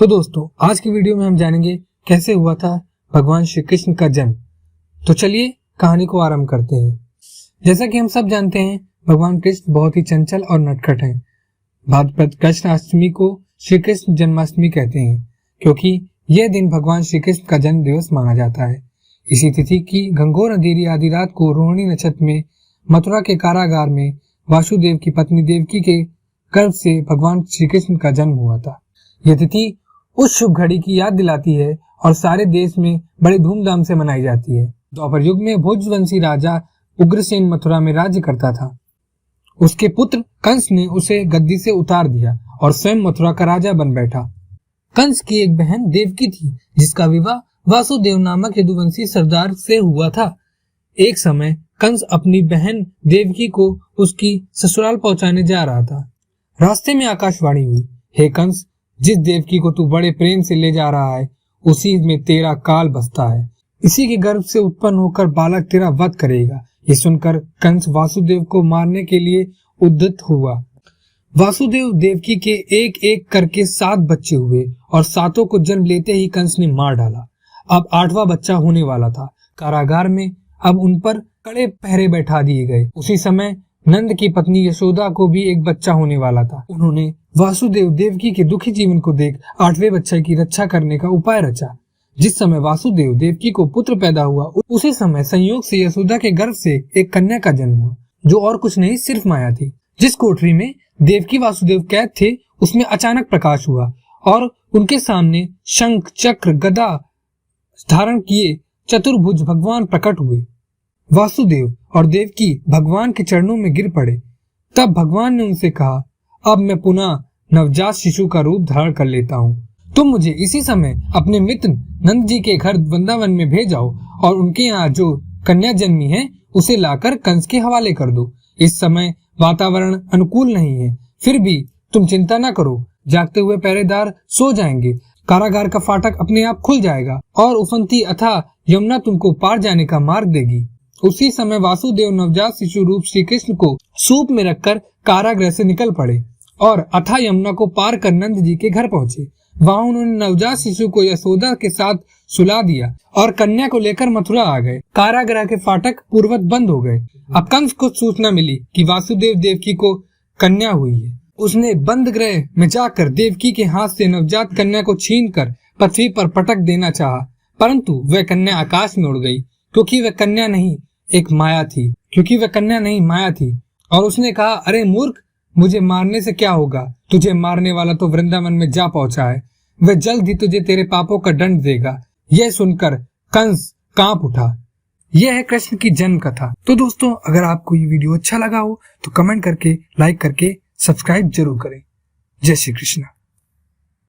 तो दोस्तों आज की वीडियो में हम जानेंगे कैसे हुआ था भगवान श्री कृष्ण का जन्म। तो चलिए कहानी को आरंभ करते हैं। जैसा कि हम सब जानते हैं भगवान कृष्ण बहुत ही चंचल और नटखट हैं। भाद्रपद कृष्ण अष्टमी को श्री कृष्ण जन्माष्टमी कहते हैं क्योंकि यह दिन भगवान श्री कृष्ण का जन्म दिवस माना जाता है। इसी तिथि की घंघोर अंधेरी आधी रात को रोहिणी नक्षत्र में मथुरा के कारागार में वासुदेव की पत्नी देवकी के गर्भ से भगवान श्री कृष्ण का जन्म हुआ था। यह तिथि उस शुभ घड़ी की याद दिलाती है और सारे देश में बड़े धूमधाम से मनाई जाती है। द्वापर युग में भोजवंशी राजा उग्रसेन मथुरा में राज्य करता था। उसके पुत्र कंस ने उसे गद्दी से उतार दिया और स्वयं मथुरा का राजा बन बैठा। कंस की एक बहन देवकी थी जिसका विवाह वासुदेव नामक यदुवंशी सरदार से हुआ था। एक समय कंस अपनी बहन देवकी को उसकी ससुराल पहुंचाने जा रहा था। रास्ते में आकाशवाणी हुई, हे कंस, जिस देवकी को तू बड़े प्रेम से ले जा रहा है उसी में तेरा काल बसता है। इसी के गर्भ से उत्पन्न होकर बालक तेरा वध करेगा। ये सुनकर कंस वासुदेव को मारने के लिए उद्यत हुआ। वासुदेव देवकी के एक एक करके 7 बच्चे हुए और 7 को जन्म लेते ही कंस ने मार डाला। अब 8वां बच्चा होने वाला था। कारागार में अब उन पर कड़े पहरे बैठा दिए गए। उसी समय नंद की पत्नी यशोदा को भी एक बच्चा होने वाला था। उन्होंने वासुदेव देवकी के दुखी जीवन को देख 8वें बच्चे की रक्षा करने का उपाय रचा। जिस समय वासुदेव देवकी को पुत्र पैदा हुआ उसी समय संयोग से यशोदा के गर्भ से एक कन्या का जन्म हुआ जो और कुछ नहीं सिर्फ माया थी। जिस कोठरी में देवकी वासुदेव कैद थे उसमें अचानक प्रकाश हुआ और उनके सामने शंख चक्र गदा धारण किए चतुर्भुज भगवान प्रकट हुए। वासुदेव और देवकी भगवान के चरणों में गिर पड़े। तब भगवान ने उनसे कहा, अब मैं पुनः नवजात शिशु का रूप धारण कर लेता हूँ। तुम मुझे इसी समय अपने मित्र नंद जी के घर वृंदावन में भेजाओ और उनके यहाँ जो कन्या जन्मी है उसे लाकर कंस के हवाले कर दो। इस समय वातावरण अनुकूल नहीं है, फिर भी तुम चिंता न करो, जागते हुए पहरेदार सो जाएंगे। कारागार का फाटक अपने आप खुल जाएगा और उफनती अथाह यमुना तुमको पार जाने का मार्ग देगी। उसी समय वासुदेव नवजात शिशु रूप श्री कृष्ण को सूप में रखकर कारागृह से निकल पड़े और अथाह यमुना को पार कर नंद जी के घर पहुंचे। वहां उन्होंने नवजात शिशु को यशोदा के साथ सुला दिया और कन्या को लेकर मथुरा आ गए। कारागृह के फाटक पूर्वत बंद हो गए। अब कंस को सूचना मिली कि वासुदेव देवकी को कन्या हुई है। उसने बंद गृह में जाकर देवकी के हाथ से नवजात कन्या को छीनकर पृथ्वी पर पटक देना चाहा, परंतु वह कन्या आकाश में उड़ गई क्योंकि वह कन्या नहीं माया थी। और उसने कहा, अरे मूर्ख, मुझे मारने से क्या होगा? तुझे मारने वाला तो वृंदावन में जा पहुंचा है। वह जल्द ही तुझे तेरे पापों का दंड देगा। यह सुनकर कंस कांप उठा। यह है कृष्ण की जन्म कथा। तो दोस्तों अगर आपको ये वीडियो अच्छा लगा हो तो कमेंट करके, लाइक करके सब्सक्राइब जरूर करें। जय श्री कृष्ण।